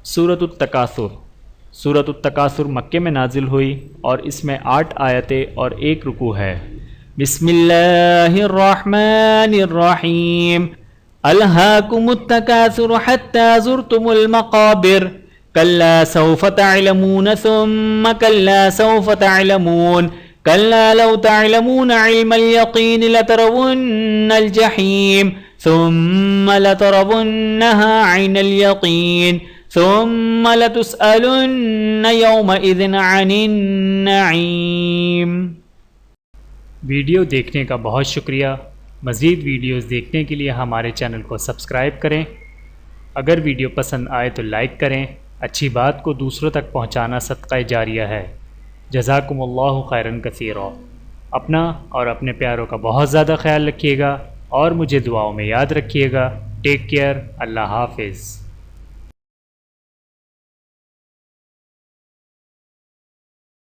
سورۃ التکاثر۔ سورۃ التکاثر مکے میں نازل ہوئی اور اس میں 8 آیتیں اور 1 رکوع ہے۔ بسم اللہ الرحمن الرحیم۔ الہاکم التکاثر حتی زرتم المقابر کلا سوف تعلمون ثم کلا سوف تعلمون کلا لو تعلمون علم اليقین لترون الجحیم ثم لترونها عین اليقین ثم لتسألن یومئذ عن النعیم۔ ویڈیو دیکھنے کا بہت شکریہ۔ مزید ویڈیوز دیکھنے کے لیے ہمارے چینل کو سبسکرائب کریں۔ اگر ویڈیو پسند آئے تو لائک کریں۔ اچھی بات کو دوسروں تک پہنچانا صدقہ جاریہ ہے۔ جزاکم اللہ خیرا کثیرا۔ اپنا اور اپنے پیاروں کا بہت زیادہ خیال رکھیے گا اور مجھے دعاؤں میں یاد رکھیے گا۔ Take care. اللہ حافظ۔